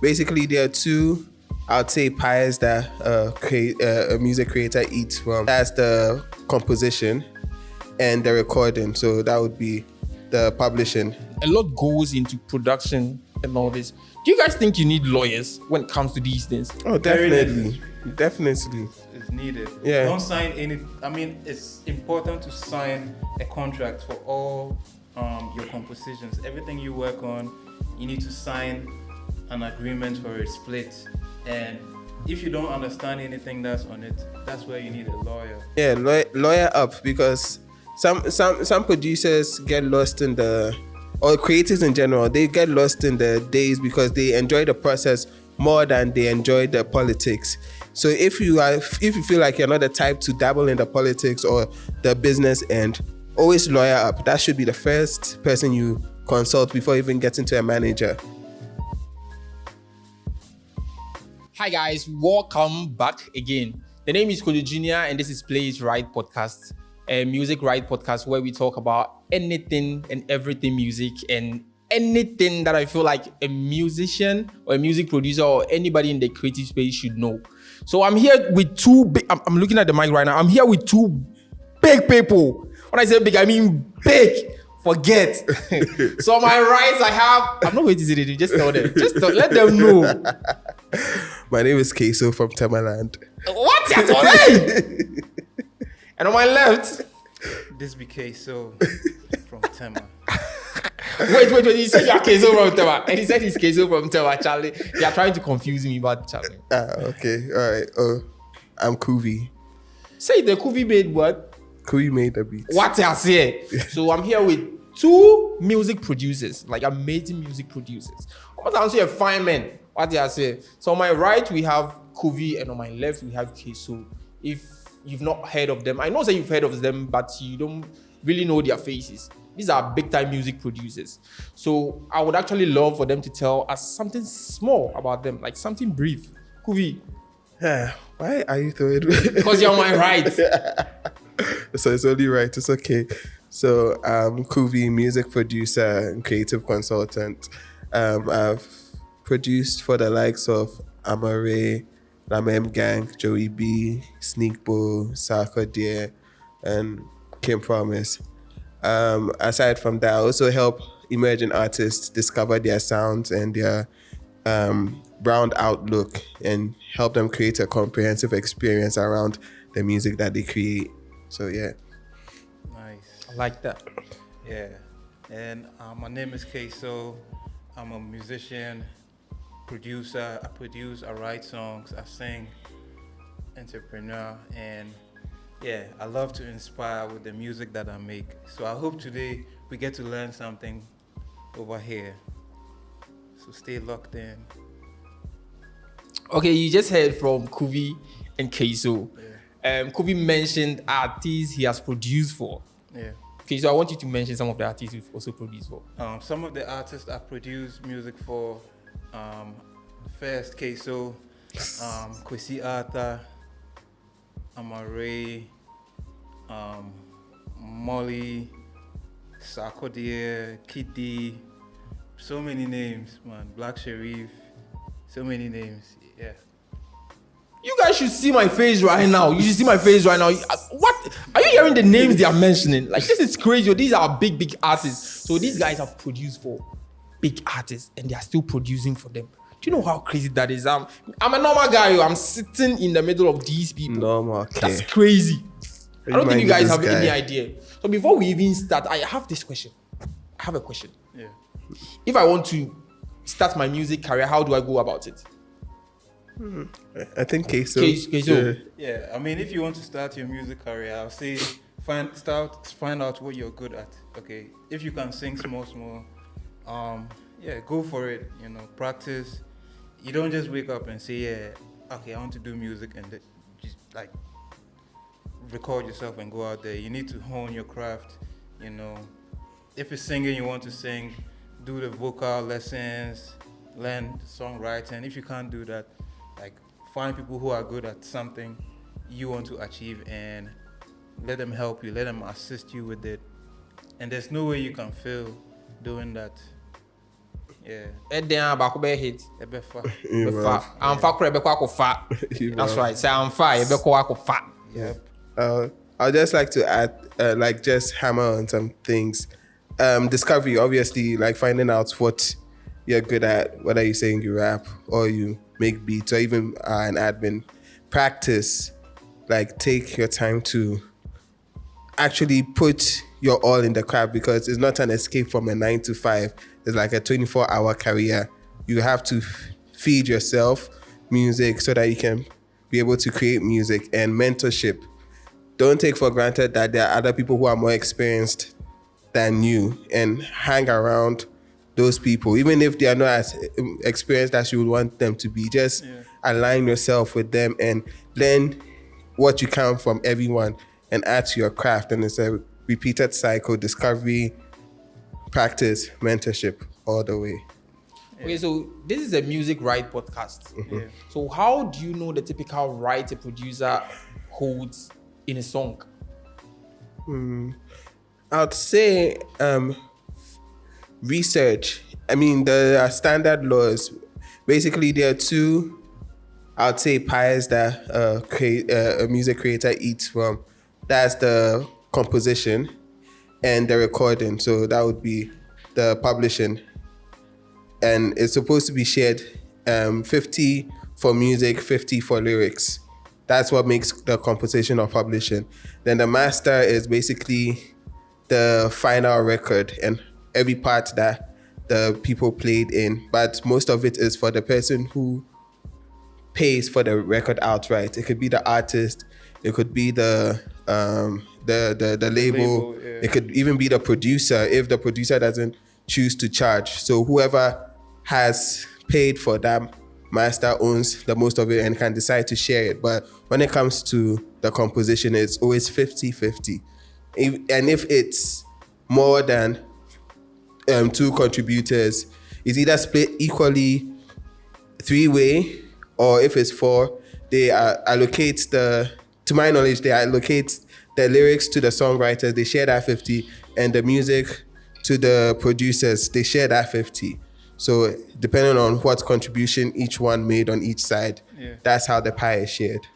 Basically, there are two, I'd say, pies that a music creator eats from. That's the composition and the recording. So that would be the publishing. A lot goes into production and all this. Do you guys think you need lawyers when it comes to these things? Oh, definitely. Definitely. It's needed. Yeah. Don't sign any. I mean, it's important to sign a contract for all your compositions. Everything you work on, you need to sign an agreement for a split. And if you don't understand anything that's on it, that's where you need a lawyer. Yeah, lawyer up, because some producers get lost in or creatives in general, they get lost in the days because they enjoy the process more than they enjoy the politics. So if you feel like you're not the type to dabble in the politics or the business end, always lawyer up. That should be the first person you consult before even getting to a manager. Hi guys, welcome back again. The name is Kojo Junior and this is Play It Right Podcast, a music right podcast where we talk about anything and everything music and anything that I feel like a musician or a music producer or anybody in the creative space should know. So I'm here with two big, I'm looking at the mic right now. I'm here with two big people. When I say big, I mean big. Forget. So on my right, I'm not going to say it, just tell them. Let them know. My name is Queso from Temaland. What? That's all right. And on my left, This became so from Tema. Wait. You said you're Queso from Tema. And he said he's Queso from Tema, Charlie. You're trying to confuse me about Charlie. Okay. All right. Oh, I'm Kuvi. Say the Kuvi made what? Kuvi made the beat. What I say? So I'm here with two music producers, like amazing music producers. Almost I say a fine man. What I say? So on my right we have Kuvi and on my left we have Queso. If you've not heard of them, I know that you've heard of them, but you don't really know their faces. These are big time music producers. So I would actually love for them to tell us something small about them, like something brief. Kuvi. Why are you throwing? Because you're on my right. So it's only right. It's okay. So Kuvi, music producer and creative consultant. I've produced for the likes of Amare, Lamem Gang, Joey B, Sneak Bull, Sarko Deer, and Kim Promise. Aside from that, I also help emerging artists discover their sounds and their brand outlook and help them create a comprehensive experience around the music that they create. So yeah. Nice. I like that. Yeah. And my name is Queso. I'm a musician, producer. I produce, I write songs, I sing, entrepreneur, and yeah, I love to inspire with the music that I make. So I hope today we get to learn something over here. So stay locked in. Okay, you just heard from Kuvi and Queso. Yeah. Kuvi mentioned artists he has produced for. Yeah. Okay, so I want you to mention some of the artists you've also produced for. Some of the artists I produce music for, first Queso, Kwesi Arthur, Amare, Molly, Sarkodie, Kitty, so many names, man. Black Sharif, so many names, yeah. You guys should see my face right now. You should see my face right now. What? Are you hearing the names they are mentioning? Like, this is crazy. These are big artists. So these guys have produced for big artists and they are still producing for them. Do you know how crazy that is? I'm a normal guy. I'm sitting in the middle of these people. Normal, okay. That's crazy. I don't think you guys have any guy. idea. So before we even start, I have this question. I have a question. Yeah. If I want to start my music career, how do I go about it? I think Queso. Queso. Yeah, I mean, if you want to start your music career, I'll say find out what you're good at. Okay, if you can sing small, yeah, go for it. You know, practice. You don't just wake up and say, yeah, okay, I want to do music and just like record yourself and go out there. You need to hone your craft. You know, if it's singing, you want to sing, do the vocal lessons, learn songwriting. If you can't do that, like find people who are good at something you want to achieve and let them help you, let them assist you with it. And there's no way you can fail doing that. Yeah. And then about be hit. Ebefa. I'm far crab fa. That's right. Say I'm fire. Fa. Yep. I'd just like to add, like, just hammer on some things. Discovery, obviously, like finding out what you're good at, whether you're saying you rap or you make beats or even an admin. Practice, like, take your time to actually put your all in the craft, because it's not an escape from a 9 to 5. It's like a 24-hour career. You have to feed yourself music so that you can be able to create music. And mentorship. Don't take for granted that there are other people who are more experienced than you, and hang around those people. Even if they are not as experienced as you would want them to be, just align yourself with them and learn what you can from everyone and add to your craft. And it's a repeated cycle: discovery, practice, mentorship, all the way. Okay, so this is a music right podcast. Yeah. So how do you know the typical right a producer holds in a song? I'd say research. I mean, there are standard laws. Basically, there are two, I'd say, pies that a music creator eats from. That's the composition and the recording. So that would be the publishing. And it's supposed to be shared 50 for music, 50 for lyrics. That's what makes the composition or publishing. Then the master is basically the final record and every part that the people played in. But most of it is for the person who pays for the record outright. It could be the artist, it could be the label, yeah. It could even be the producer if the producer doesn't choose to charge. So whoever has paid for that master owns the most of it and can decide to share it. But when it comes to the composition, it's always 50-50. And if it's more than two contributors, it's either split equally 3-way, or if it's 4, they allocate to my knowledge, they allocate the lyrics to the songwriters, they share that 50, and the music to the producers, they share that 50. So depending on what contribution each one made on each side, that's how the pie is shared.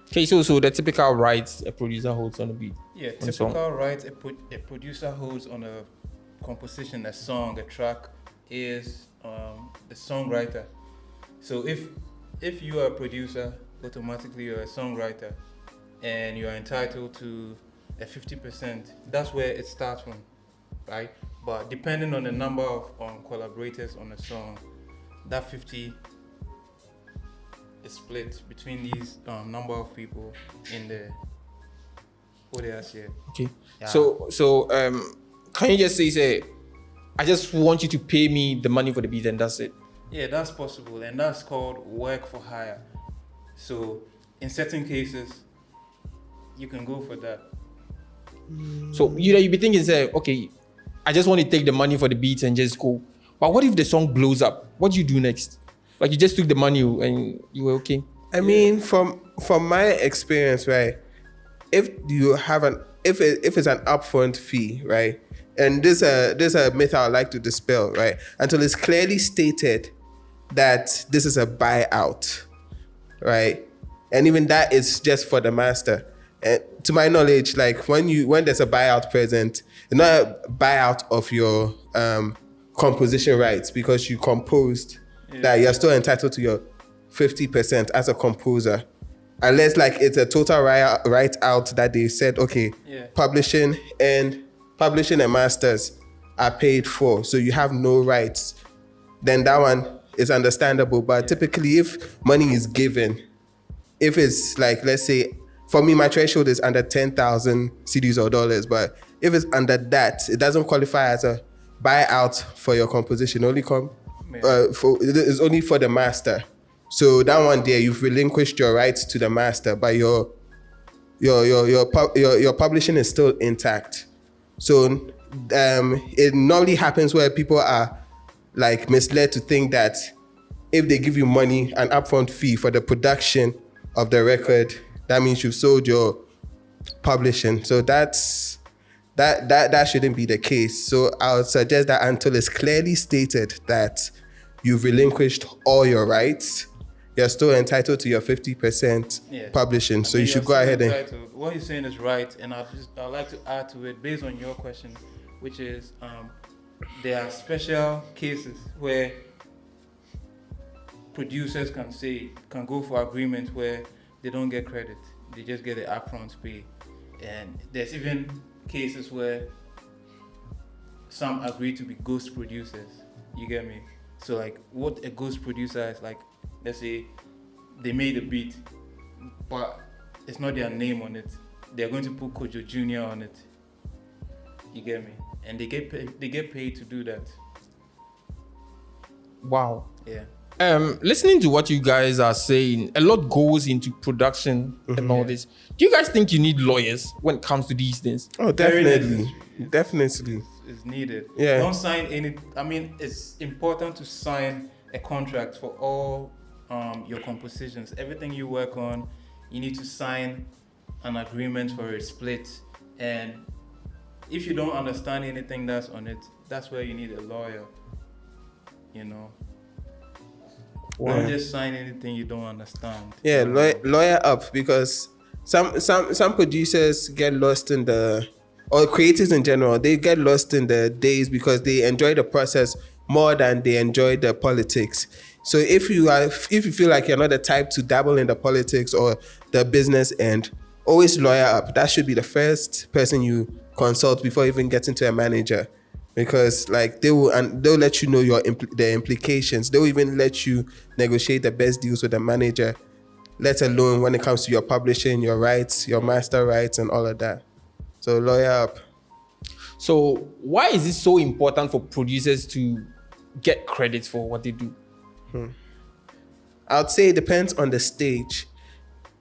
Okay, so the typical rights a producer holds on a beat. Yeah, on a song. typical rights a producer holds on a composition, a song, a track is the songwriter. So if you are a producer, automatically you're a songwriter, and you are entitled to a 50%. That's where it starts from, right? But depending on the number of collaborators on a song, that 50 is split between these number of people in the audience here. Okay. Yeah. So can you just say, I just want you to pay me the money for the beat and that's it? Yeah, that's possible, and that's called work for hire. So in certain cases, you can go for that. So you be thinking, say, okay, I just want to take the money for the beats and just go. But what if the song blows up? What do you do next? Like you just took the money and you were okay. I mean, from my experience, right? If you have if it's an upfront fee, right? And this is a myth I would like to dispel, right? Until it's clearly stated that this is a buyout, right? And even that is just for the master. And to my knowledge, like when there's a buyout present, it's not a buyout of your composition rights because you composed, that you're still entitled to your 50% as a composer. Unless like it's a total right out that they said, okay, publishing and masters are paid for, so you have no rights, then that one is understandable. But typically if money is given, if it's like, let's say, for me, my threshold is under 10,000 cedis or dollars, but if it's under that, it doesn't qualify as a buyout for your composition. It's only for the master. So that one there, you've relinquished your rights to the master, but your publishing is still intact. So it normally happens where people are like misled to think that if they give you money, an upfront fee for the production of the record, that means you've sold your publishing. So that's that shouldn't be the case. So I would suggest that until it's clearly stated that you've relinquished all your rights, you're still entitled to your 50% Yeah. publishing. So I you mean, should you're go still ahead and entitled. What he's saying is right, and I'd like to add to it based on your question, which is there are special cases where producers can go for agreements where they don't get credit, they just get the upfront pay, and there's even cases where some agree to be ghost producers. You get me? So like, what a ghost producer is like, let's say they made a beat, but it's not their name on it. They're going to put Kojo Jr. on it. You get me? And they get paid to do that. Wow. Yeah. Listening to what you guys are saying, a lot goes into production and all this. Do you guys think you need lawyers when it comes to these things? oh, Very definitely, necessary. definitely. Is needed. Yeah. Don't sign any. I mean, it's important to sign a contract for all your compositions. Everything you work on, you need to sign an agreement for a split. And if you don't understand anything that's on it, that's where you need a lawyer. You know. Don't just sign anything you don't understand. Yeah, lawyer up, because some producers get lost in the, or creators in general, they get lost in the days because they enjoy the process more than they enjoy the politics. So if you feel like you're not the type to dabble in the politics or the business end, always lawyer up. That should be the first person you consult before even getting to a manager. Because like they'll let you know the implications. They'll even let you negotiate the best deals with the manager, let alone when it comes to your publishing, your rights, your master rights, and all of that. So lawyer up. So why is it so important for producers to get credit for what they do? I'd say it depends on the stage.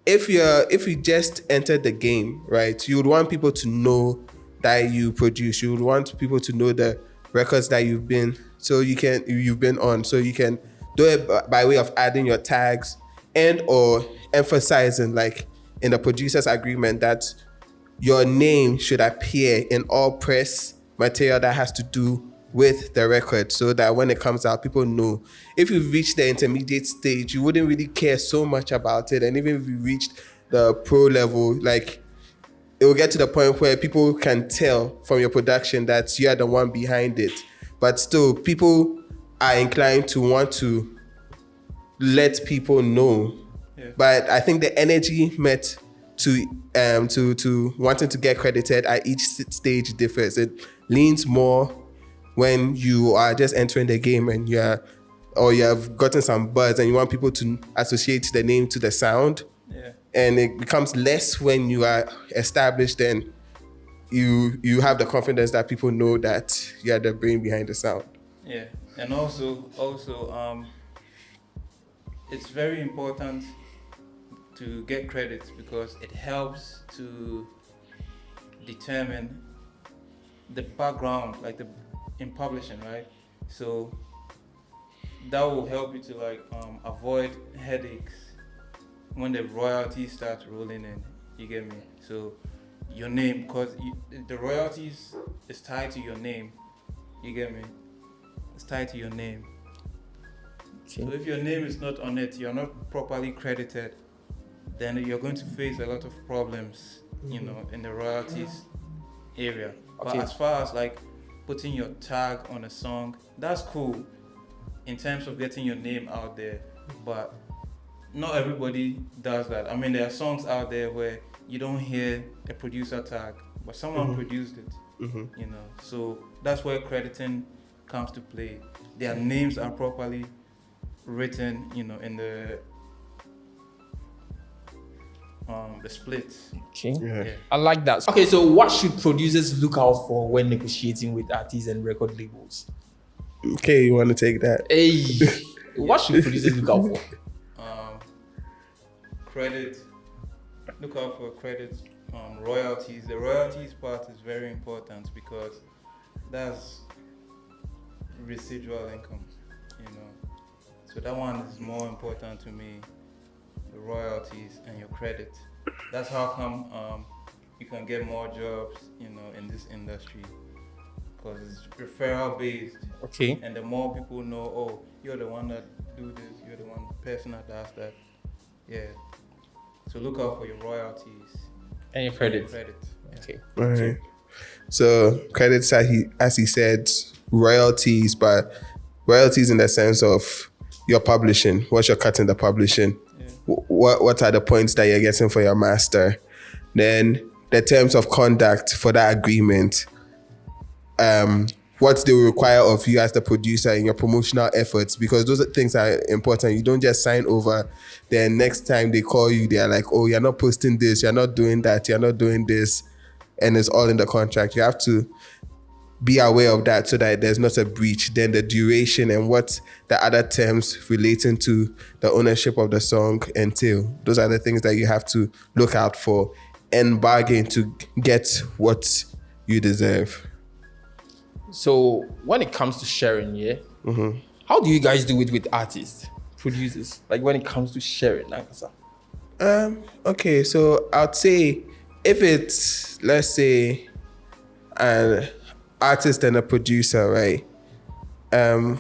If you just entered the game, right, you would want people to know that you produce. You would want people to know the records that you've been on, so you can do it by way of adding your tags and or emphasizing, like in the producer's agreement, that your name should appear in all press material that has to do with the record, so that when it comes out, people know. If you've reached the intermediate stage, you wouldn't really care so much about it. And even if you reached the pro level, like, it will get to the point where people can tell from your production that you are the one behind it. But still, people are inclined to want to let people know. Yeah. But I think the energy met to wanting to get credited at each stage differs. It leans more when you are just entering the game and you have gotten some buzz and you want people to associate the name to the sound. Yeah. And it becomes less when you are established, and you have the confidence that people know that you are the brain behind the sound. Yeah, and also, it's very important to get credit because it helps to determine the background, like in publishing, right? So that will help you to avoid headaches when the royalties start rolling in. You get me? So your name, because the royalties is tied to your name. You get me? It's tied to your name. Okay. So if your name is not on it, you're not properly credited, then you're going to face a lot of problems, in the royalties area. Okay. But as far as like putting your tag on a song, that's cool in terms of getting your name out there. But not everybody does that. I mean, there are songs out there where you don't hear a producer tag, but someone produced it, So that's where crediting comes to play. Their names are properly written, in the splits. Okay. Yeah. I like that. Okay, so what should producers look out for when negotiating with artists and record labels? Okay, you want to take that? Hey, what should producers look out for? Credit. Look out for credit. Royalties. The royalties part is very important because that's residual income, So that one is more important to me. The royalties and your credit. That's how come you can get more jobs, in this industry, because it's referral based. Okay. And the more people know, oh, you're the one that do this, you're the one person that does that. Yeah. So look out for your royalties And your and credit. your credit. Yeah. Okay. All right. So credits, as he said, royalties, but royalties in the sense of your publishing. What's your cut in the publishing? Yeah. What are the points that you're getting for your master? Then the terms of conduct for that agreement. What they will require of you as the producer in your promotional efforts, because those things are important. You don't just sign over, then next time they call you, they are like, oh, you're not posting this, you're not doing that, you're not doing this, and it's all in the contract. You have to be aware of that so that there's not a breach. Then the duration and what the other terms relating to the ownership of the song entail. Those are the things that you have to look out for and bargain to get what you deserve. So when it comes to sharing, yeah, how do you guys do it with artists, producers? Like when it comes to sharing, Nankasa? Okay, so I'd say if it's, let's say, an artist and a producer, right?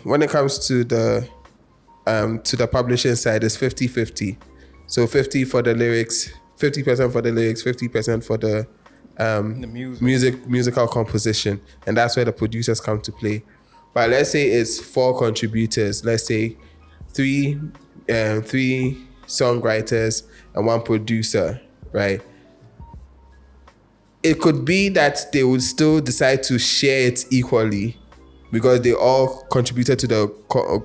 When it comes to the publishing side, it's 50-50. So 50 for the lyrics, 50% for the lyrics, 50% for the musical composition, and that's where the producers come to play. But let's say it's 4 contributors. Let's say three songwriters and 1 producer, right? It could be that they would still decide to share it equally because they all contributed to the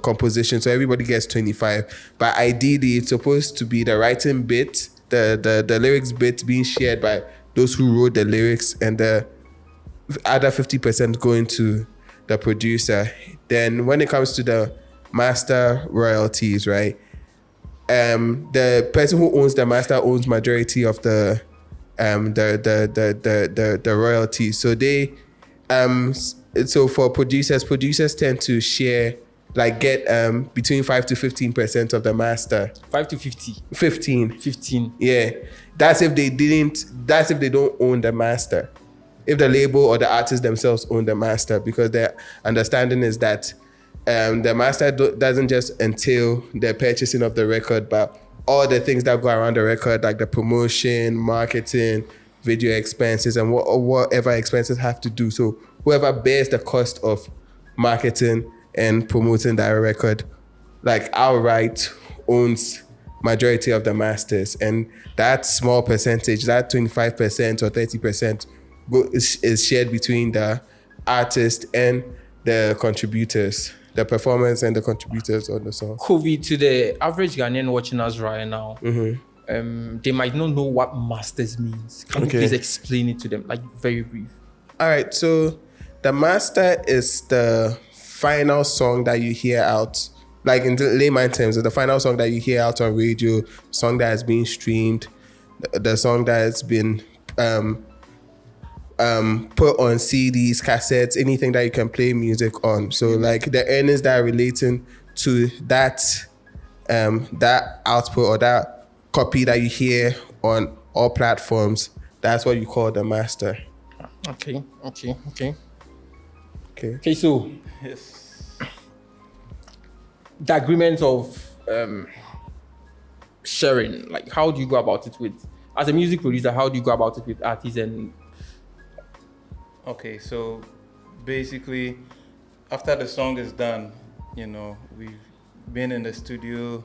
composition, so everybody gets 25. But ideally, it's supposed to be the writing bit, the lyrics bit being shared by those who wrote the lyrics, and the other 50% going to the producer. Then when it comes to the master royalties, right? The person who owns the master owns majority of the royalties. So they so for producers tend to share, like get between 5 to 15% of the master. 5 to 50. 15. 15. Yeah. That's if they don't own the master. If the label or the artist themselves own the master, because their understanding is that the master doesn't just entail the purchasing of the record, but all the things that go around the record, like the promotion, marketing, video expenses, and whatever expenses have to do. So whoever bears the cost of marketing and promoting that record, like outright owns majority of the masters, and that small percentage, that 25% or 30%, is shared between the artist and the contributors, the performers and the contributors on the song. COVID, to the average Ghanaian watching us right now, they might not know what masters means. Can you please explain it to them, like very brief? All right, so the master is the final song that you hear out, like in layman terms, the final song that you hear out on radio, song that has been streamed, the song that has been put on CDs, cassettes, anything that you can play music on. So like the earnings that are relating to that that output or that copy that you hear on all platforms, that's what you call the master. Okay. Okay. So Yes. the agreement of sharing, like how do you go about it with, as a music producer, how do you go about it with artists? And Okay, so basically, after the song is done, we've been in the studio,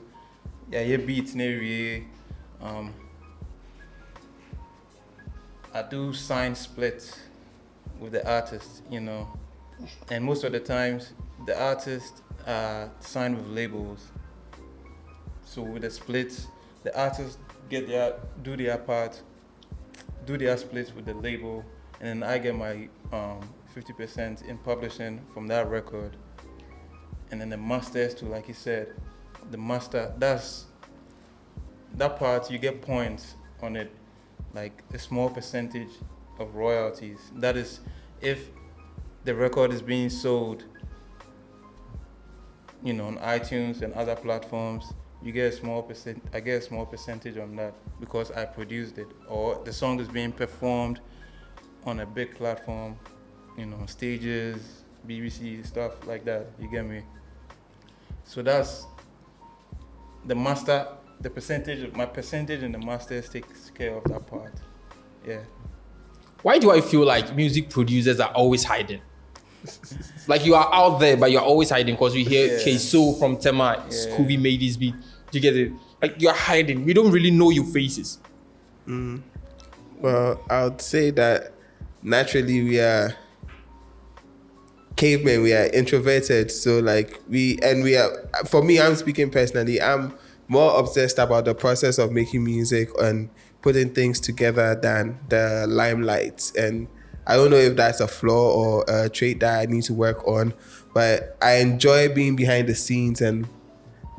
yeah, beats near I do sign splits with the artist, and most of the times the artists are signed with labels. So with the splits, the artists do their part, do their splits with the label, and then I get my 50% in publishing from that record. And then the masters too, like you said, the master, that part you get points on it, like a small percentage of royalties. That is if the record is being sold, on iTunes and other platforms, you get a small percent. I get a small percentage on that because I produced it, or the song is being performed on a big platform, stages, BBC, stuff like that. You get me? So that's the master. My percentage in the masters takes care of that part. Yeah. Why do I feel like music producers are always hiding? Like you are out there, but you're always hiding because we hear K-So from Tema, Scooby made this beat. Do you get it? Like you're hiding. We don't really know your faces. Well, I would say that naturally we are cavemen, we are introverted. So like for me, I'm speaking personally, I'm more obsessed about the process of making music and putting things together than the limelight. And I don't know if that's a flaw or a trait that I need to work on, but I enjoy being behind the scenes, and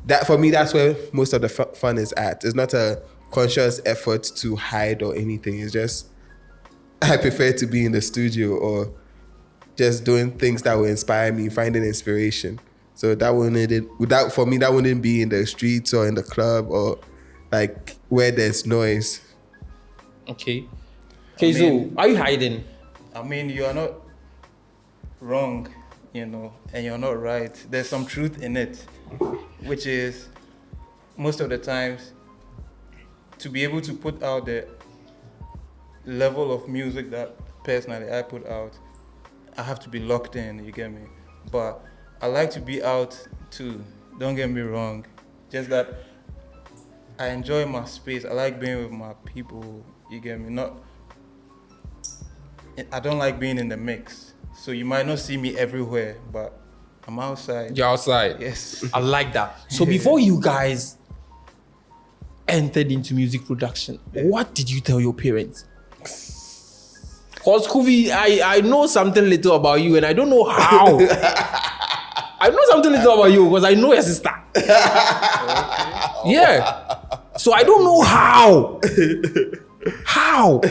that for me, that's where most of the fun is at. It's not a conscious effort to hide or anything. It's just I prefer to be in the studio or just doing things that will inspire me, finding inspiration. So that wouldn't be in the streets or in the club or like where there's noise. Okay. So are you hiding? I mean, you are not wrong, and you're not right. There's some truth in it, which is most of the times to be able to put out the level of music that personally I put out, I have to be locked in, you get me? But I like to be out too, don't get me wrong. Just that I enjoy my space. I like being with my people, you get me? I don't like being in the mix. So you might not see me everywhere, but I'm outside. You're outside. Yes. I like that. So before you guys entered into music production, what did you tell your parents? Because Kuvi, I know something little about you and I don't know how. I know something little about you because I know your sister. Yeah. So I don't know how. How?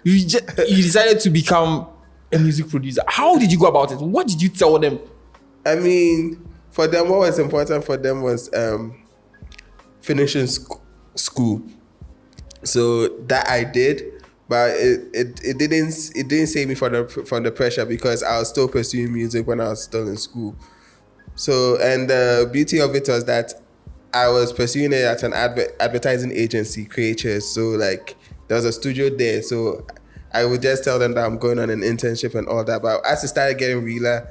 You decided to become a music producer. How did you go about it? What did you tell them? I mean, for them, what was important for them was finishing school. So that I did, but it didn't save me from the pressure because I was still pursuing music when I was still in school. So, and the beauty of it was that I was pursuing it at an advertising agency, Creatures. So like there was a studio there. So I would just tell them that I'm going on an internship and all that. But as it started getting realer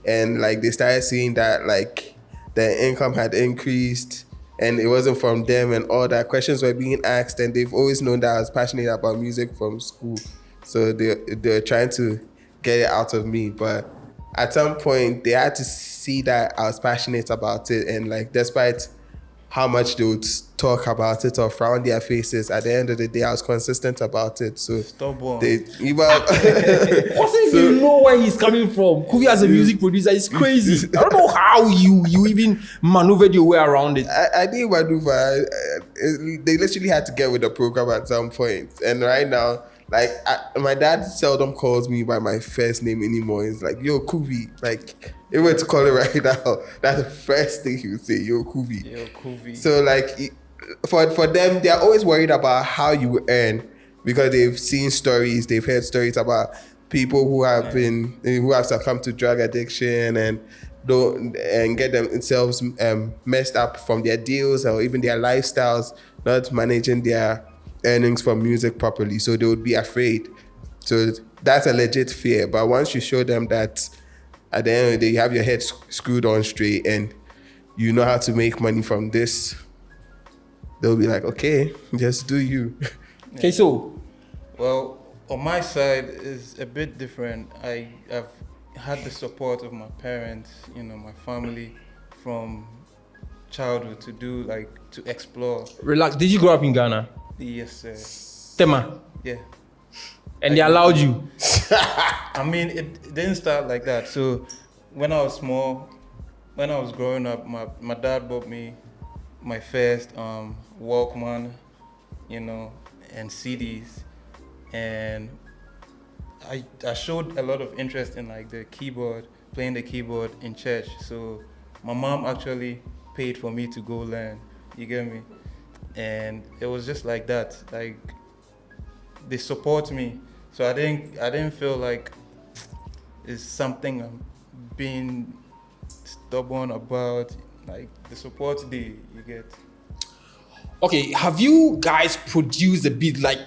and like they started seeing that like the income had increased and it wasn't from them and all that, questions were being asked, and they've always known that I was passionate about music from school. So they're trying to get it out of me. But at some point they had to see that I was passionate about it, and like despite how much they would talk about it or frown their faces, at the end of the day I was consistent about it. So stubborn. Doesn't even know where he's coming from. Kuvi as a music producer is crazy. I don't know how you even maneuvered your way around it. I didn't maneuver. They literally had to get with the program at some point. And right now, like my dad seldom calls me by my first name anymore. He's like, yo, Kuvi. Like, if we were to call it right now, that's the first thing he would say, yo, Kuvi. Yo, Kuvi. So like, for them, they're always worried about how you earn because they've seen stories, they've heard stories about people who have succumbed to drug addiction and get themselves messed up from their deals or even their lifestyles, not managing their earnings from music properly. So they would be afraid. So that's a legit fear. But once you show them that at the end of the day, you have your head screwed on straight and you know how to make money from this, they'll be like, okay, just do you. Okay, so. Well, on my side is a bit different. I've had the support of my parents, my family from childhood to explore. Relax. Did you grow up in Ghana? Yes, sir. Tema? Yeah. And they allowed you? I mean, it didn't start like that. So when I was small, when I was growing up, my dad bought me my first Walkman, and CDs. And I showed a lot of interest in like the keyboard, playing the keyboard in church. So my mom actually paid for me to go learn, You get me? And it was just like that. Like they support me, so I didn't feel like it's something I'm being stubborn about. Like the support you get. Okay, have you guys produced a beat like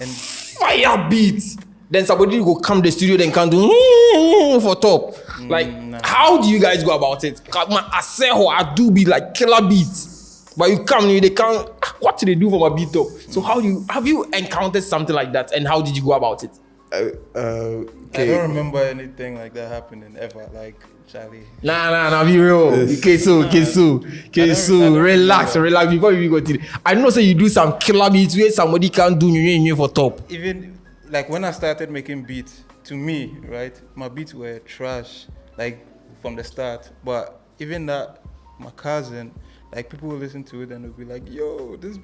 And fire beat? Then somebody will come to the studio then can do for top. Like, nah. how do you guys go about it? I say how I do beat like killer beats, but you come they can't. What do they do for my beat top? So have you encountered something like that, and how did you go about it? I Okay. don't remember anything like that happening ever. Like Charlie. Nah, be real. Kesu, I don't relax. remember. Before we go to it, I know say you do some killer beats where somebody can't do new for top. Even like when I started making beats, to me, right, my beats were trash, like from the start. But even that, my cousin, like people will listen to it and they'll be like, "Yo, this,"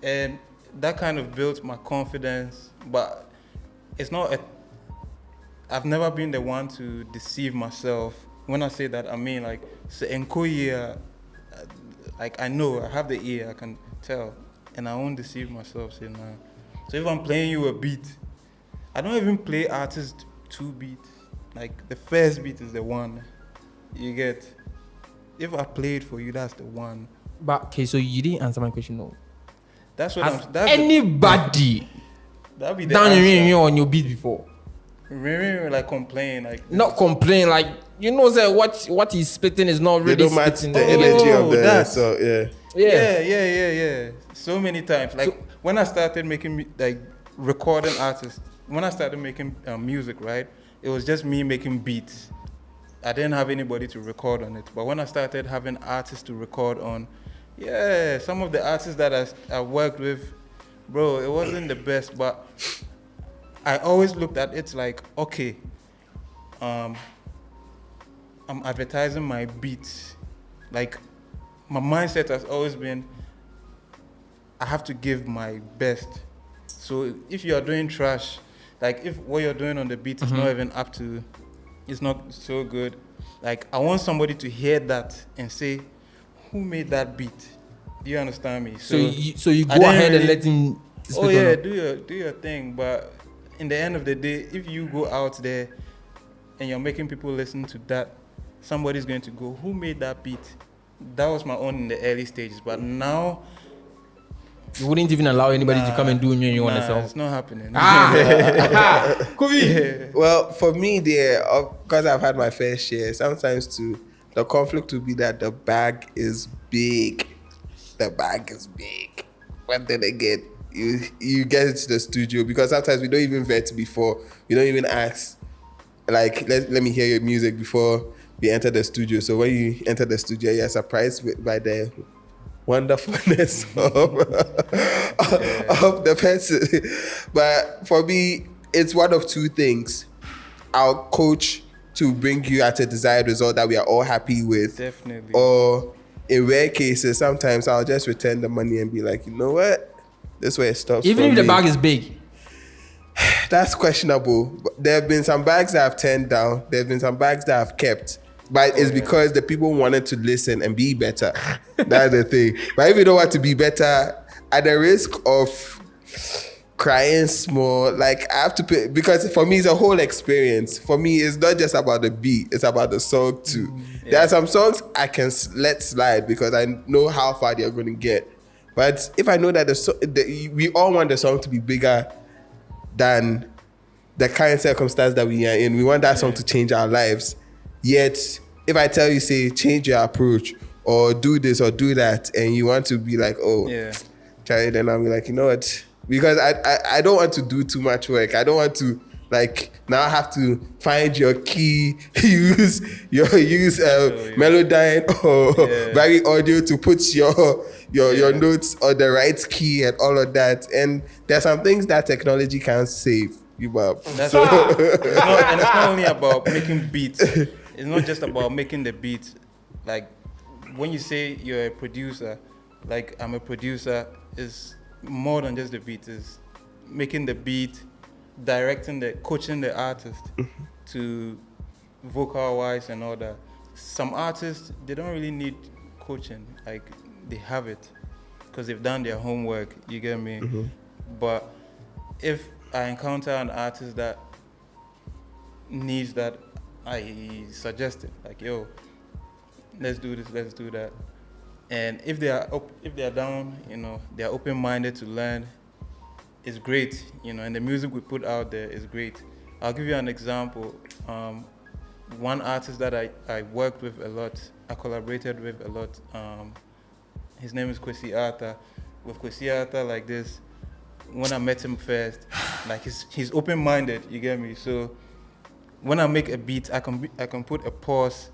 and that kind of built my confidence. But it's not I've never been the one to deceive myself. When I say that, I mean like, like I know, I have the ear, I can tell, and I won't deceive myself. Say nah. So if I'm playing you a beat, I don't even play artist 2 beats. Like the first beat is the one. You get. If I played for you, that's the one. But okay, so you didn't answer my question. No. That's what Has I'm. That's anybody that'd be the down answer. on your beat before? Really, like complain, like Not complain, like say what he's spitting is not They really don't match spitting. the energy of the that. so yeah. Yeah. So many times. Like when I started making like recording artists, when I started making music, right? It was just me making beats. I didn't have anybody to record on it. But when I started having artists to record on, some of the artists that I worked with, bro, it wasn't the best. But I always looked at it like, okay, I'm advertising my beats. Like my mindset has always been, I have to give my best. So if you are doing trash, like if what you're doing on the beat is not even up to, it's not so good. Like I want somebody to hear that and say, who made that beat? Do you understand me? So you I go didn't ahead and really- let him spit Oh on yeah, it. do your thing. But in the end of the day, if you go out there and you're making people listen to that, somebody's going to go, who made that beat? That was my own in the early stages. But now, You wouldn't even allow anybody to come and do you on the song. it's not happening. Kubi. Well, for me, because I've had my fair share, sometimes too, the conflict will be that the bag is big. The bag is big. But then again, you get into the studio because sometimes we don't even vet before. We don't even ask, like, let me hear your music before we enter the studio. So when you enter the studio, you're surprised by the wonderfulness of the person. But for me, it's one of two things. I'll coach to bring you at a desired result that we are all happy with. Definitely. Or in rare cases, sometimes I'll just return the money and be like, you know what? This way it stops. Even for if the me. bag is big. That's questionable. But there have been some bags that I've turned down. There have been some bags that I've kept. But it's because the people wanted to listen and be better. That's the thing. But if you don't want to be better, at the risk of crying small, like I have to pay, because for me it's a whole experience. For me, it's not just about the beat, it's about the song too. There are some songs I can let slide because I know how far they're going to get. But if I know that we all want the song to be bigger than the current circumstance that we are in, we want that song to change our lives. Yet, if I tell you, say, change your approach or do this or do that, and you want to be like, Charlie, then I'll be like, you know what? Because I don't want to do too much work. I don't want to like now have to find your key, use Melodyne or Very Audio to put your notes on the right key and all of that. And there's some things that technology can save you up. That's and it's not only about making beats. It's not just about making the beats. Like when you say you're a producer, like I'm a producer, is more than just the beat. Is making the beat, coaching the artist to vocal wise and all that. Some artists, they don't really need coaching. Like they have it because they've done their homework. You get me? But if I encounter an artist that needs that, I suggest it. Like, yo, let's do this, let's do that. And if they are down, you know, they are open-minded to learn, it's great, you know. And the music we put out there is great. I'll give you an example. One artist that I worked with a lot, I collaborated with a lot. His name is Kwesi Arthur. With Kwesi Arthur, like this, when I met him first, like he's open-minded. You get me? So when I make a beat, I can put a pause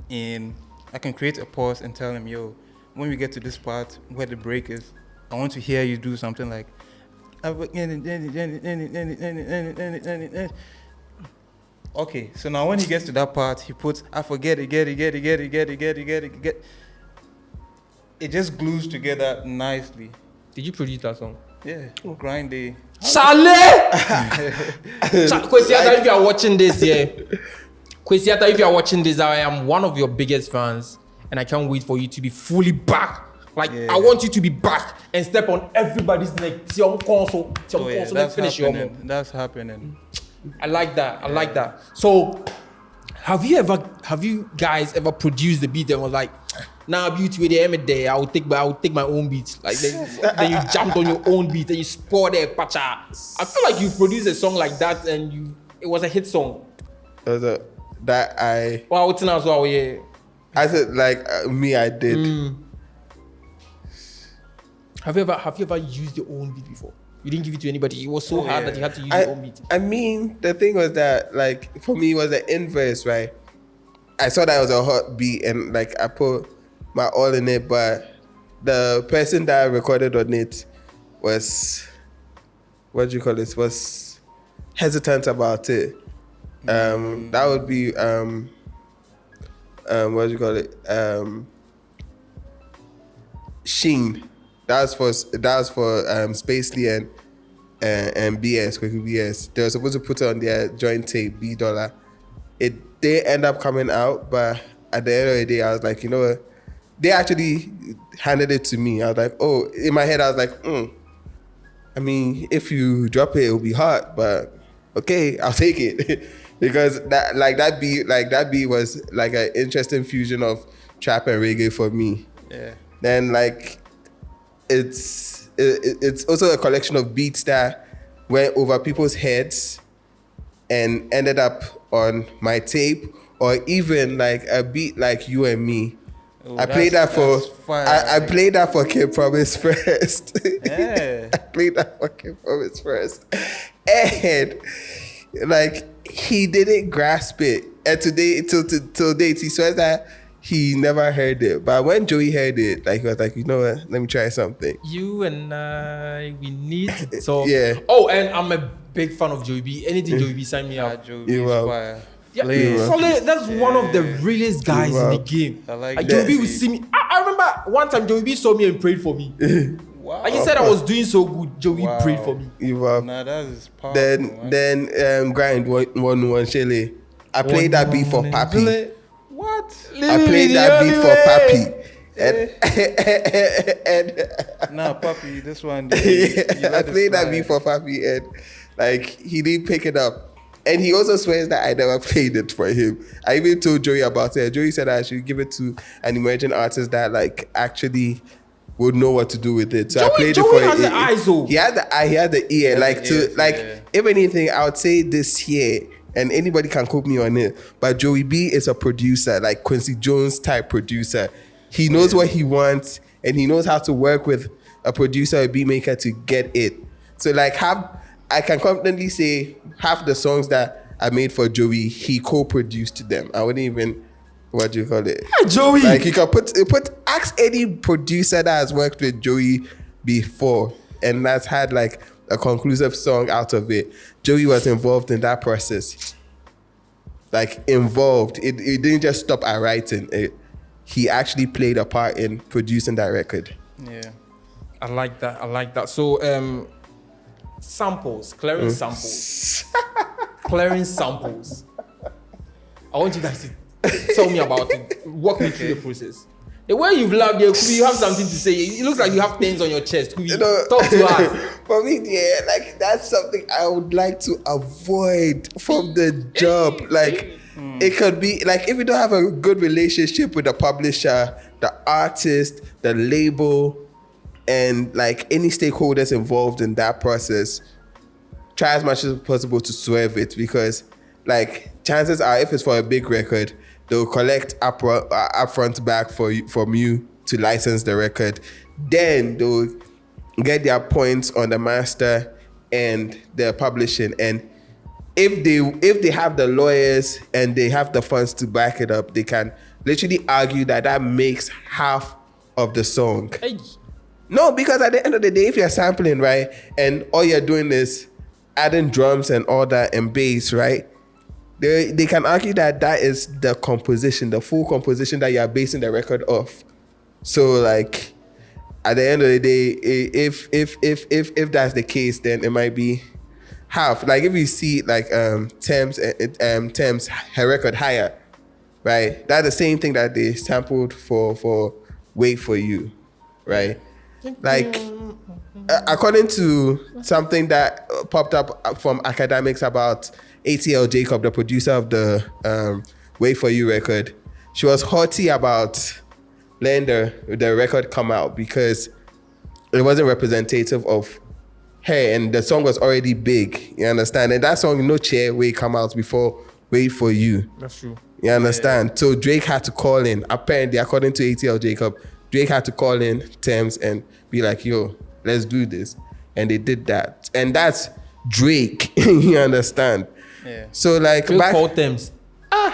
in. I can create a pause and tell him, yo, when we get to this part where the break is, I want to hear you do something like. Okay, so now when he gets to that part, he puts, I forget it, get it. It just glues together nicely. Did you produce that song? Yeah, grind day. Charlie! Kwesi Arthur, if you are watching this, Kwesi Arthur, if you are watching this, I am one of your biggest fans, and I can't wait for you to be fully back. Like, I want you to be back and step on everybody's neck. Let's finish your move. That's happening. I like that. I like that. So, have you guys ever produced the beat and was like, nah, beauty with the end of the day, I will take my own beat. Like then you jumped on your own beat and you scored a pacha. I feel like you produced a song like that and it was a hit song. Well, what's as well, yeah. I said me, I did. Have you ever used your own beat before? You didn't give it to anybody. It was so hard that you had to use your own beat. I mean, the thing was that, like, for me, it was the inverse, right? I saw that it was a hot beat and, like, I put my all in it, but the person that I recorded on it was, was hesitant about it. That would be, Sheen. That was for Spacely and BS, Quick BS. They were supposed to put it on their joint tape, $. It did end up coming out, but at the end of the day, I was like, you know what? They actually handed it to me. I was like, oh, in my head, I was like, I mean, if you drop it, it'll be hot, but okay, I'll take it. Because that beat was like an interesting fusion of trap and reggae for me. Yeah. Then like it's also a collection of beats that went over people's heads and ended up on my tape, or even like a beat like You and Me. Oh, I played that for I played that for Kid Promise first. Yeah. I played that for Kid Promise first. And like he didn't grasp it. And today till date he swears that he never heard it. But when Joey heard it, like he was like, you know what, let me try something. You and I, we need to talk. Yeah. Oh, and I'm a big fan of Joey B. Anything Joey B, sign me up. Joey is fire. Yeah, solid. That's one of the realest guys in the game. I like Joey B would see me. I remember one time Joey B saw me and prayed for me. Wow. Like he said I was doing so good. Joey prayed for me. Nah, that is powerful. Then grind one Shelley. I played that beat for Papi. What? I played that beat for Papi. And nah, Papi, this one. I played that beat for Papi, and like he didn't pick it up. And he also swears that I never played it for him. I even told Joey about it. Joey said I should give it to an emerging artist that like actually would know what to do with it. So I played Joey it for has the eyes, though. He had the eye, he had the ear. If anything, I would say this here, and anybody can quote me on it. But Joey B is a producer, like Quincy Jones type producer. He knows what he wants, and he knows how to work with a producer, a beat maker to get it. So like I can confidently say half the songs that I made for Joey, he co-produced them. I wouldn't even, what do you call it? Yeah, Joey. Like you can ask any producer that has worked with Joey before and that's had like a conclusive song out of it. Joey was involved in that process. Like involved. It didn't just stop at writing. He actually played a part in producing that record. Yeah. I like that. So samples, clearing samples. Clearing samples. I want you guys to tell me about it. Walk me through the process. The way you've laughed, there, Kubi, you have something to say. It looks like you have things on your chest. Kubi, talk to us. For me, yeah, like that's something I would like to avoid from the job. Like it could be like if you don't have a good relationship with the publisher, the artist, the label, and like any stakeholders involved in that process, try as much as possible to swerve it, because like chances are if it's for a big record, they'll collect upfront back from you to license the record. Then they'll get their points on the master and the publishing. And if they have the lawyers and they have the funds to back it up, they can literally argue that makes half of the song. Hey. No, because at the end of the day, if you're sampling, right, and all you're doing is adding drums and all that and bass, right, they can argue that is the composition, the full composition that you're basing the record off. So like at the end of the day, if that's the case, then it might be half. Like if you see like Thames, her record Higher, right? That's the same thing that they sampled for Wait For You, right? Like according to something that popped up from academics about ATL Jacob, the producer of the Wait For You record, she was haughty about letting the record come out because it wasn't representative of her, and the song was already big, you understand? And that song, No Chair, will come out before Wait For You. That's true. You understand? Yeah. So Drake had to call in, apparently, according to ATL Jacob, Drake had to call in Thames and be like, yo, let's do this. And they did that. And that's Drake, you understand? Yeah. So like Drake called Thames. I'm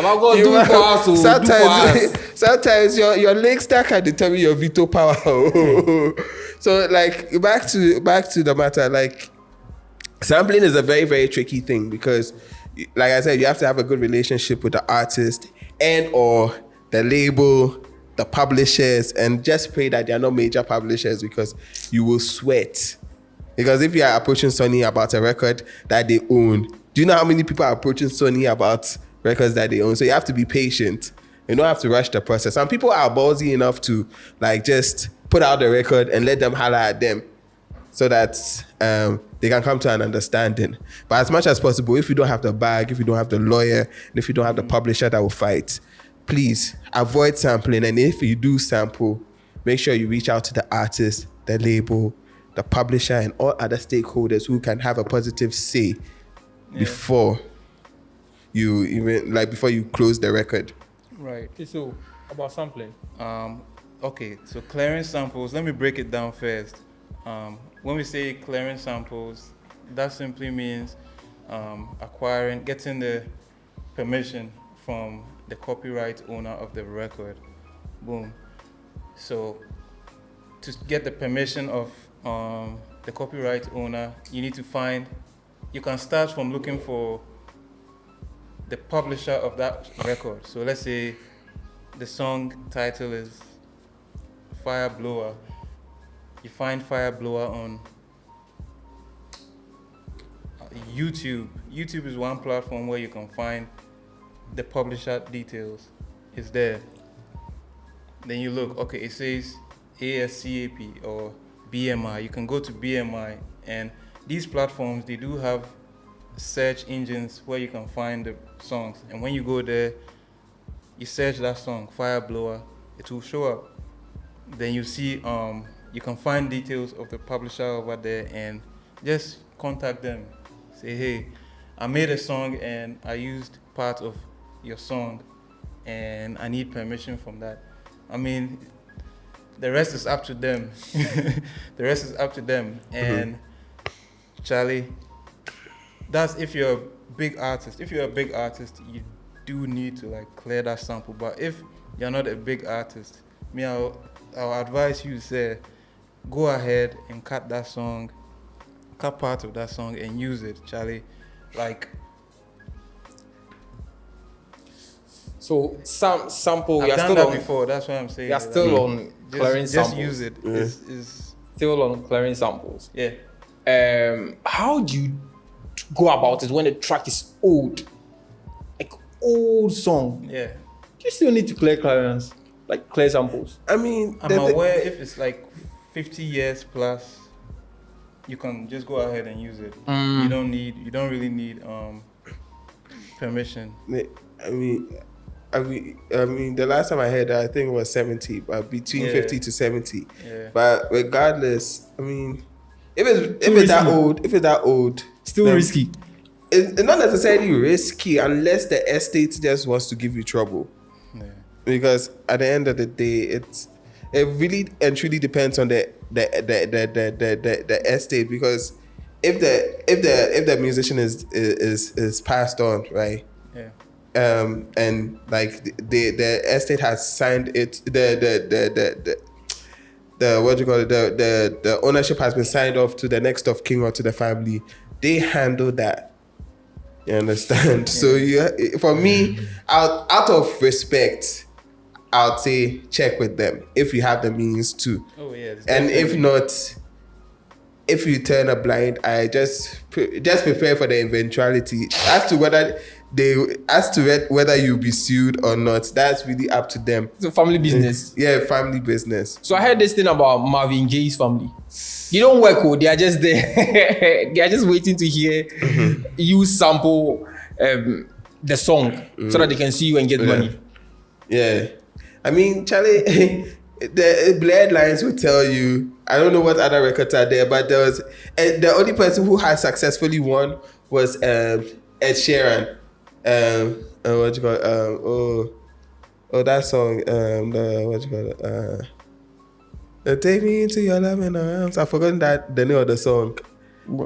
not going to do it for us. Sometimes your leg stack can determine your veto power. So like back to the matter, like sampling is a very, very tricky thing because like I said, you have to have a good relationship with the artist and or the label, the publishers, and just pray that they are not major publishers because you will sweat. Because if you are approaching Sony about a record that they own, do you know how many people are approaching Sony about records that they own? So you have to be patient. You don't have to rush the process. Some people are ballsy enough to like just put out the record and let them holler at them so that they can come to an understanding. But as much as possible, if you don't have the bag, if you don't have the lawyer, and if you don't have the publisher that will fight, please avoid sampling. And if you do sample, make sure you reach out to the artist, the label, the publisher, and all other stakeholders who can have a positive say before you close the record. Right. Okay, so about sampling. Okay, so clearing samples, let me break it down first. When we say clearing samples, that simply means getting the permission from the copyright owner of the record. Boom. So to get the permission of the copyright owner, you can start from looking for the publisher of that record. So let's say the song title is Fire Blower. You find Fire Blower on YouTube. YouTube is one platform where you can find the publisher details. It's there. Then you look, okay, it says ASCAP or BMI. You can go to BMI, and these platforms, they do have search engines where you can find the songs. And when you go there, you search that song, Fire Blower, it will show up. Then you see, you can find details of the publisher over there and just contact them. Say, hey, I made a song and I used part of your song and I need permission from that. I mean, the rest is up to them. The rest is up to them. And Charlie, that's if you're a big artist. If you're a big artist, you do need to like clear that sample. But if you're not a big artist, I'll advise you to say, go ahead and cut part of that song and use it, Charlie. Like, so sample. I've done that before. That's what I'm saying. You're still on clearing samples. Just use it. It's still on clearing samples. Yeah. How do you go about it when the track is old? Like old song, Yeah. you still need to clear clearance, like clear samples. I mean, I'm aware if it's like 50 years plus, you can just go ahead and use it. You don't really need permission. I mean, the last time I heard that, I think it was 70, but between 50 to 70. Yeah. But regardless, I mean, if it's that old, Still then risky. It's not necessarily risky unless the estate just wants to give you trouble. Yeah. Because at the end of the day, it really and truly depends on the estate. Because if the musician is passed on, right? Yeah. And like the estate has signed it, the what do you call it, the ownership has been signed off to the next of kin or to the family. They handle that. You understand? Yeah. So for me, out of respect, I'd say check with them if you have the means to. Oh yeah. And if not, if you turn a blind eye, just prepare for the eventuality. As to whether you'll be sued or not, that's really up to them. It's a family business. Yeah, family business. So I heard this thing about Marvin Gaye's family. They don't work, they are just there. They are just waiting to hear you sample the song so that they can see you and get money. Yeah. I mean, Charlie, the Blurred Lines will tell you, I don't know what other records are there, but there was, the only person who had successfully won was Ed Sheeran. What you call it? That song, what you call it? Take me into your loving arms. I've forgotten the name of the song.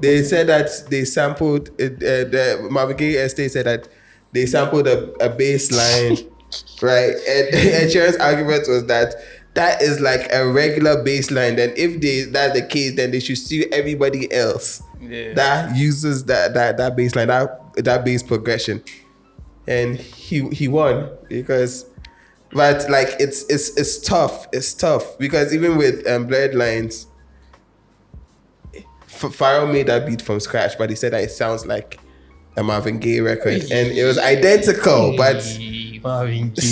They said that they sampled the Marvin Gaye estate said that they sampled a bass line, right? And Sheeran's argument was that is like a regular bass line. Then if that's the case, then they should sue everybody else that uses that bass line, that bass progression. And he won because. But like it's tough. It's tough because even with Blurred Lines, Pharrell made that beat from scratch, but he said that it sounds like a Marvin Gaye record, and it was identical. But Marvin Gaye,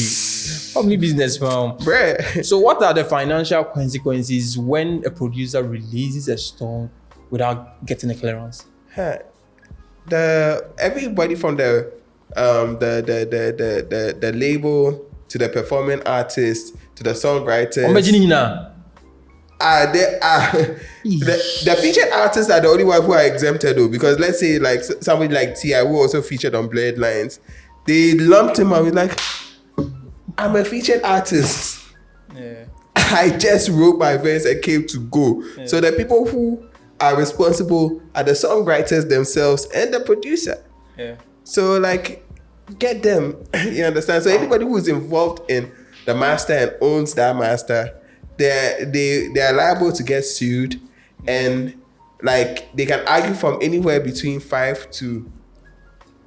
family business, man. Bruh. So what are the financial consequences when a producer releases a song without getting a clearance? Everybody from the label to the performing artist to the songwriters. The featured artists are the only ones who are exempted though, because let's say like somebody like T.I. who also featured on Blurred Lines, they lumped him out with like, I'm a featured artist. Yeah. I just wrote my verse and came to go. Yeah. So the people who are responsible are the songwriters themselves and the producer. Yeah. So like, get them. You understand? So anybody who's involved in the master and owns that master, they're liable to get sued, and like they can argue from anywhere between 5 to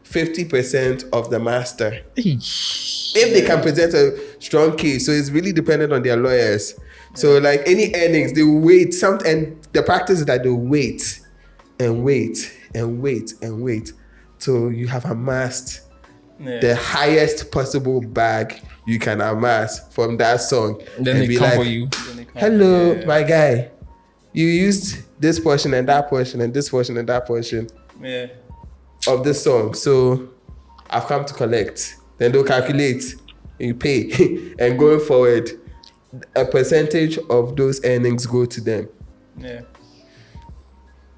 50% of the master if they can present a strong case. So it's really dependent on their lawyers. So like any earnings, they will wait. And the practice is that they'll wait and wait and wait and wait till you have amassed the highest possible bag you can amass from that song. Then they come for you. Hello, my guy. You used this portion and that portion and this portion and that portion of this song. So I've come to collect. Then they'll calculate, you pay. And going forward, a percentage of those earnings go to them. Yeah.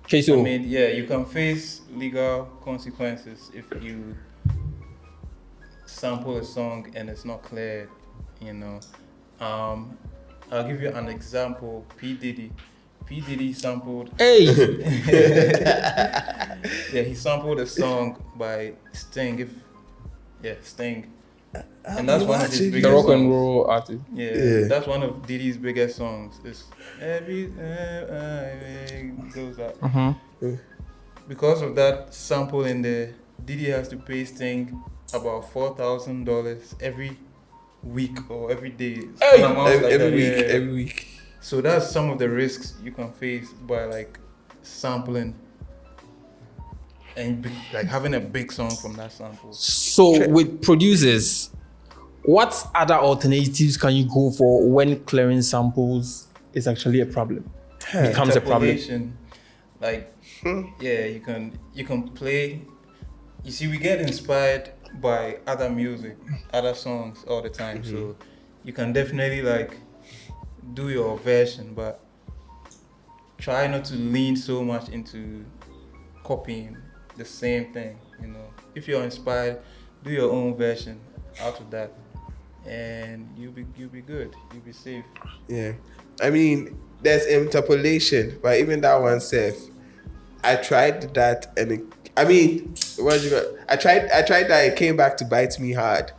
Okay, so I mean, you can face legal consequences if you sample a song and it's not cleared, you know. I'll give you an example. P. Diddy sampled. Hey! He sampled a song by Sting. Sting. And that's one of his biggest the rock and songs. roll artist. Yeah, that's one of Diddy's biggest songs. It's every goes that. Because of that sample in there, Diddy has to pay Sting about $4,000 every week or every day. Hey, every week. So that's some of the risks you can face by like sampling. and like having a big song from that sample. So with producers, what other alternatives can you go for when clearing samples is actually a problem? Becomes a problem. Interpolation, like yeah, you can play. You see, we get inspired by other music, other songs all the time. So you can definitely like do your version, but try not to lean so much into copying the same thing. You know, if you're inspired, do your own version out of that, and you'll be good. You'll be safe. Yeah. I mean, there's interpolation, but even that one safe. I tried that and I tried that, it came back to bite me hard.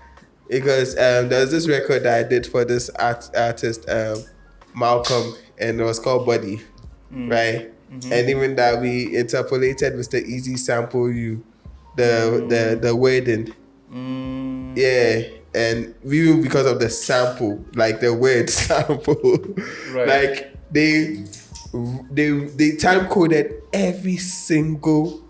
Because there was this record that I did for this artist, Malcolm, and it was called Body. Right? Mm-hmm. And even that we interpolated Mr. Easy sample you the wedding. Yeah. And we because of the sample, like the word sample, right. Like they time coded every single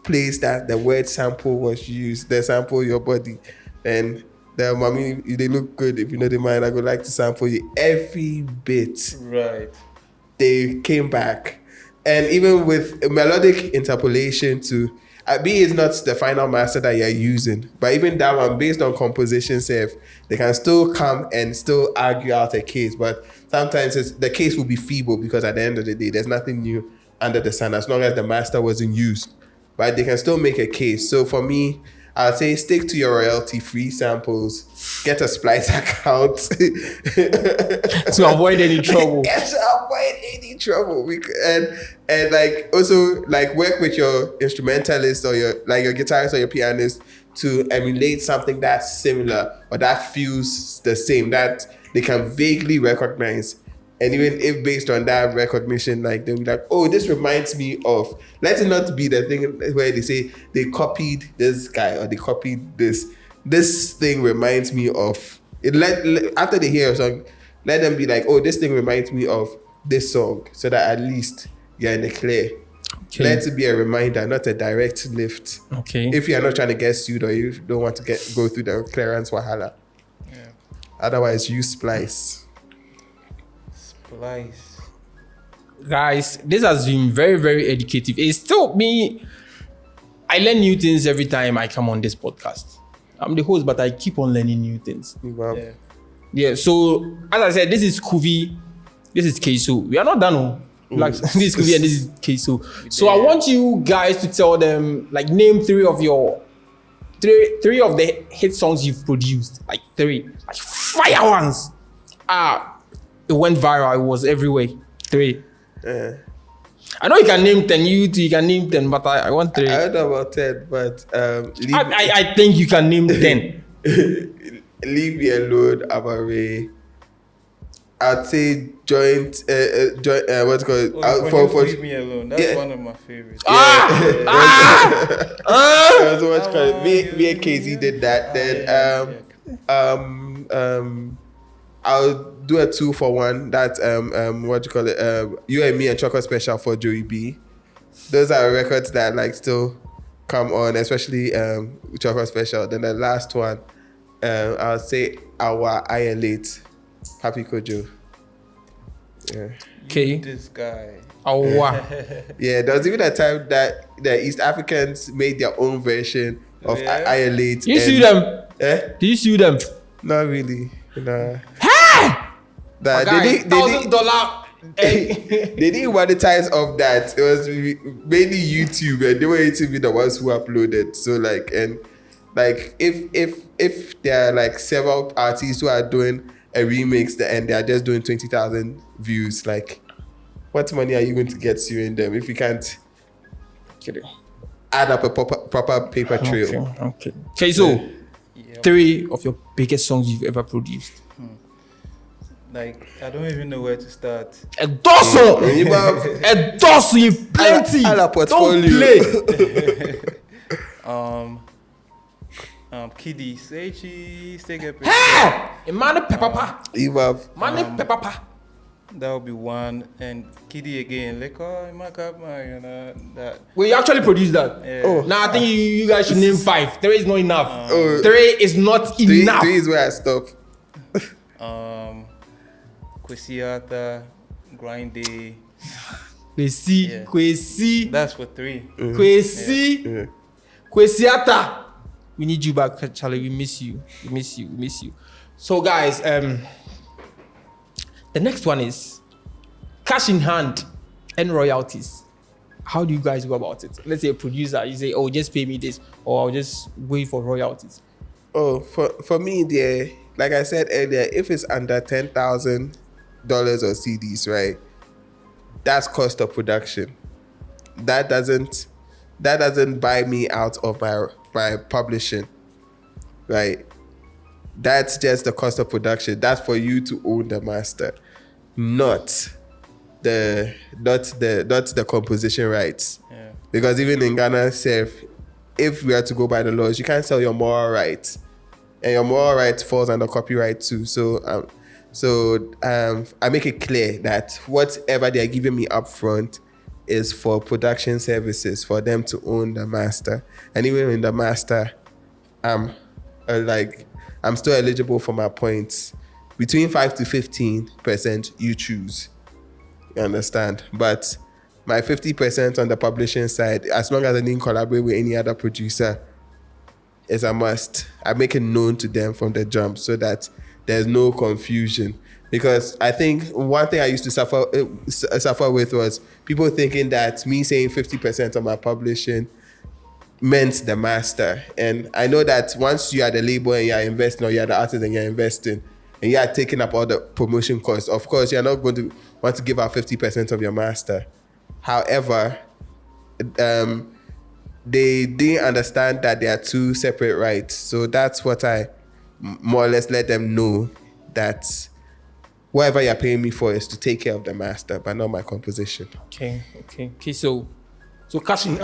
place that the word sample was used. The sample your body, and the mommy, they look good. If you know the mind, I would like to sample you every bit. Right. They came back, and even with melodic interpolation too. B is not the final master that you're using, but even that one, based on composition self, they can still come and still argue out a case. But sometimes the case will be feeble because at the end of the day, there's nothing new under the sun as long as the master wasn't used. But they can still make a case. So for me, I'd say stick to your royalty-free samples. Get a Splice account to avoid any trouble. And like also like work with your instrumentalist or your guitarist or your pianist to emulate something that's similar or that feels the same, that they can vaguely recognize. And even if based on that recognition, like they'll be like, oh, this reminds me of. Let it not be the thing where they say they copied this guy or they copied this. This thing reminds me of. After they hear a song, let them be like, oh, this thing reminds me of this song, so that at least you're in the clear. Okay. Let it be a reminder, not a direct lift. Okay. If you're not trying to get sued or you don't want to go through the clearance wahala. Yeah. Otherwise, use Splice. Guys, this has been very, very educative. It's still me. I learn new things every time I come on this podcast. I'm the host, but I keep on learning new things. Wow. Yeah. So as I said, this is Kuvi. This is Keso. We are not done. Like this is Kuvi and this is Keso. So I want you guys to tell them, like, name three of the hit songs you've produced. Like three, like fire ones. It went viral. It was everywhere. Three. I know you can name 10. You can name 10, but I want three. I don't know about 10, but I think you can name 10. Leave Me Alone, Amare. I'd say joint. What's it called? Leave Me Alone. That's one of my favorites. Me and Casey did that. Then I'll do a 2-for-1. That's You and Me and Chocolate Special for Joey B. Those are records that like still come on, especially Chocolate Special. Then the last one, I'll say Our Late, Happy Kojo. Yeah. Okay. This guy. Yeah, there was even a time that the East Africans made their own version of Late. Did you sue them? Did you sue them? Not really. Nah. $1,000. They didn't monetize of that. It was mainly YouTube, and they were YouTube the ones who uploaded. So if there are like several artists who are doing a remix and they are just doing 20,000 views, like what money are you going to get suing them if you can't add up a proper paper trail? Okay, so three of your biggest songs you've ever produced. Like, I don't even know where to start. A dozen, you plenty. Don't play. Kiddy, say cheese, take a picture. Hey, Emmanuel Pepapa. E05. Pepapa. That would be one. And Kiddy again, like, oh, my God, man, that. Well, you actually produced that. Yeah. Oh. Now I think you guys should name 5. 3 is not enough. Oh. 3 is not enough. 3 is where I stop. Kwesiata, Grindy. Kwesi, Yeah. Kwesi, That's for 3. Kwesi, Yeah. Kwesiata. We need you back, Charlie. We miss you. We miss you. We miss you. So, guys, the next one is cash in hand and royalties. How do you guys go about it? Let's say a producer, you say, "Oh, just pay me this," or "I'll just wait for royalties." Oh, for me, like I said earlier, if it's under $10,000 or CDs, right? That's cost of production. That doesn't buy me out of my publishing, right? That's just the cost of production. That's for you to own the master, not the composition rights. Yeah. Because even in Ghana, if we are to go by the laws, you can't sell your moral rights, and your moral rights falls under copyright too. So I make it clear that whatever they are giving me upfront is for production services for them to own the master. And even in the master, I'm still eligible for my points. Between 5 to 15%, you choose. You understand? But my 50% on the publishing side, as long as I didn't collaborate with any other producer, is a must. I make it known to them from the jump so that there's no confusion. Because I think one thing I used to suffer with was people thinking that me saying 50% of my publishing meant the master. And I know that once you are the label and you are investing, or you are the artist and you're investing, and you are taking up all the promotion costs, of course, you're not going to want to give out 50% of your master. However, they didn't understand that there are 2 separate rights. So that's what I more or less let them know, that whatever you're paying me for is to take care of the master, but not my composition. Okay. So cash in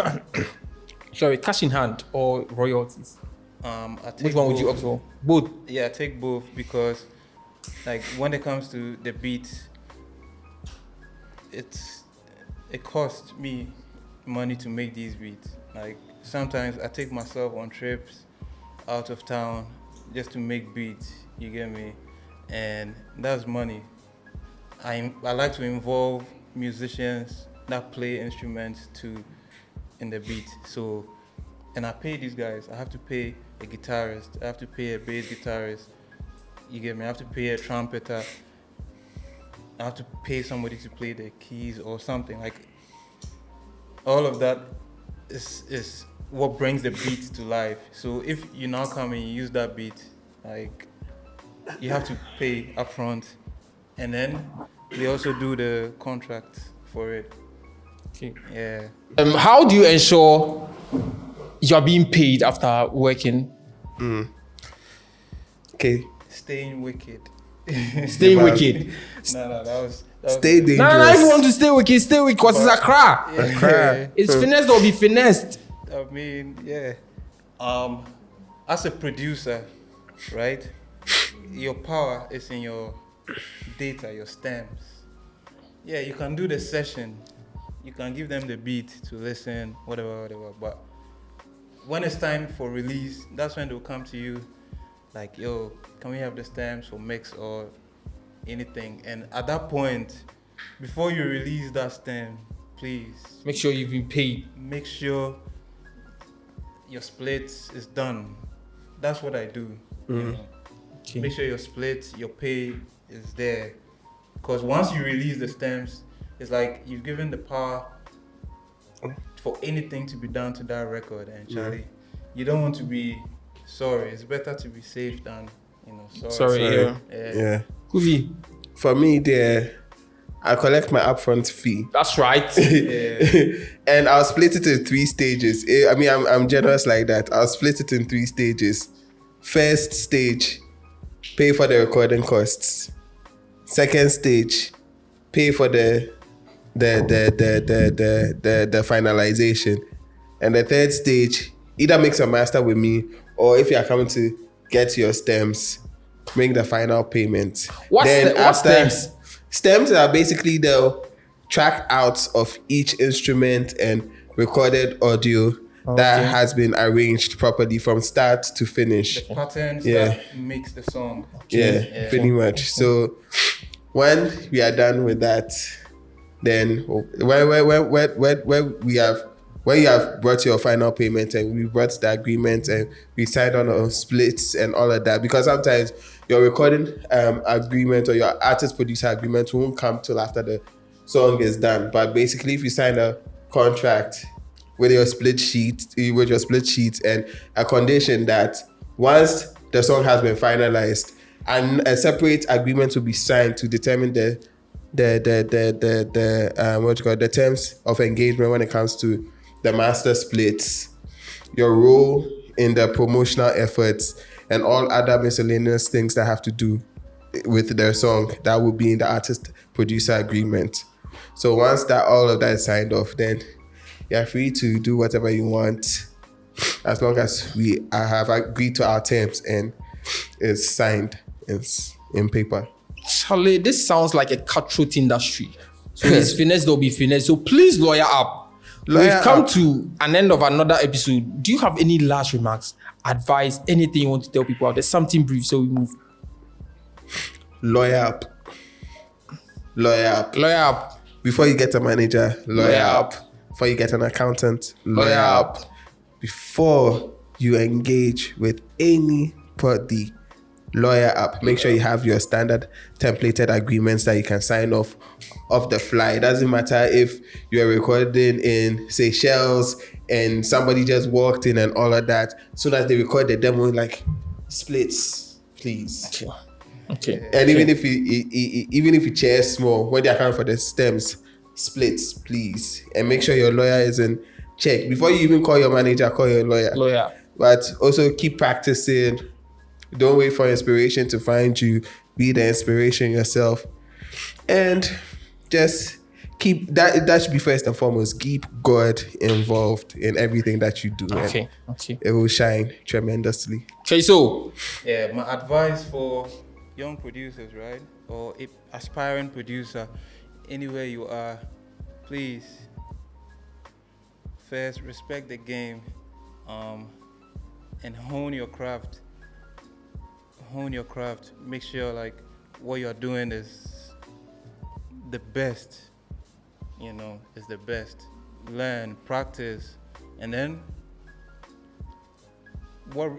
cash in hand or royalties. I take Which one would both. you opt for? Both. Yeah, I take both because, like, when it comes to the beats, it costs me money to make these beats. Like, sometimes I take myself on trips out of town just to make beats. You get me? And that's money. I like to involve musicians that play instruments too in the beat. So, and I pay these guys. I have to pay a guitarist. I have to pay a bass guitarist. You get me? I have to pay a trumpeter. I have to pay somebody to play the keys or something. Like, all of that is what brings the beat to life. So if you now come and you use that beat, like, you have to pay upfront, and then they also do the contract for it. Okay. Yeah. How do you ensure you're being paid after working? Okay. Staying wicked. Staying wicked. No, that was Stay dangerous. No, if you want to stay wicked because it's a crack. Yeah. It's finessed or be finessed. I mean, yeah. As a producer, right? Your power is in your data, your stems. Yeah, you can do the session. You can give them the beat to listen, whatever. But when it's time for release, that's when they'll come to you like, yo, can we have the stems for mix or anything? And at that point, before you release that stem, please Make sure you've been paid. make sure your split is done. That's what I do. You know? Okay. Make sure your split, your pay is there. Because once you release the stems, it's like you've given the power for anything to be done to that record. And Charlie, you don't want to be sorry. It's better to be safe than, sorry. Sorry. Yeah. Kuvi. For me, I collect my upfront fee. That's right. And I'll split it in 3 stages. I mean, I'm generous like that. I'll split it in 3 stages. First stage, pay for the recording costs. Second stage, pay for the finalization. And the third stage, either mix a master with me, or if you are coming to get your stems, make the final payment. What stems? Stems are basically the track outs of each instrument and recorded audio that has been arranged properly from start to finish. The patterns Yeah. that makes the song. Yeah, pretty much. So when we are done with that, then when you have brought your final payment and we brought the agreement and we signed on splits and all of that, because sometimes your recording agreement or your artist producer agreement won't come till after the song is done. But basically, if you sign a contract with your split sheet and a condition that once the song has been finalized, and a separate agreement will be signed to determine the terms of engagement when it comes to the master splits, your role in the promotional efforts, and all other miscellaneous things that have to do with their song. That will be in the artist producer agreement. So once all of that is signed off, then you're free to do whatever you want, as long as we have agreed to our terms and it's signed in paper. Charlie, this sounds like a cutthroat industry. So it's finesse, there'll be finesse. So please lawyer up. We've come to an end of another episode. Do you have any last remarks, advice, anything you want to tell people out there? Something brief so we move. Lawyer up. Before you get a manager, lawyer up. Before you get an accountant, lawyer up. Before you engage with anybody, lawyer up. Make sure you have your standard templated agreements that you can sign off the fly. It doesn't matter if you're recording in Seychelles and somebody just walked in and all of that. As soon as they record the demo, like, splits, please. Okay. And even if you chair small, when they account for the stems, splits, please. And make sure your lawyer is in check. Before you even call your manager, call your lawyer. But also keep practicing. Don't wait for inspiration to find you. Be the inspiration yourself. And just keep that should be first and foremost. Keep God involved in everything that you do. Okay. It will shine tremendously. Okay, so Yeah, my advice for young producers, right? Or aspiring producer, anywhere you are, please first respect the game, and hone your craft. Make sure like what you're doing is the best. Is the best. Learn, practice, and then what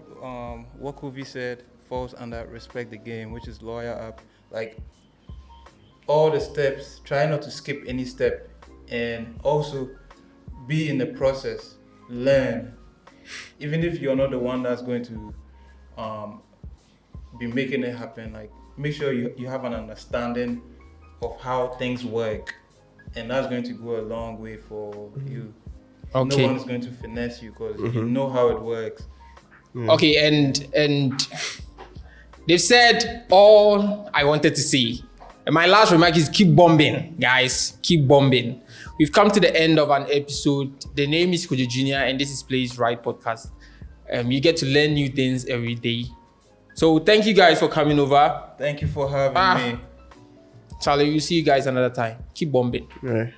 Kuvi said falls under respect the game, which is lawyer up. Like all the steps, try not to skip any step, and also be in the process. Learn, even if you're not the one that's going to be making it happen. Like make sure you have an understanding of how things work, and that's going to go a long way for you. Okay. No one's going to finesse you because you know how it works. Okay, and they've said all I wanted to say. And my last remark is keep bombing, guys. Keep bombing. We've come to the end of an episode. The name is Kojo Jr. and this is Plays Right Podcast. You get to learn new things every day. So thank you guys for coming over. Thank you for having me. Charlie, we'll see you guys another time. Keep bombing. Right.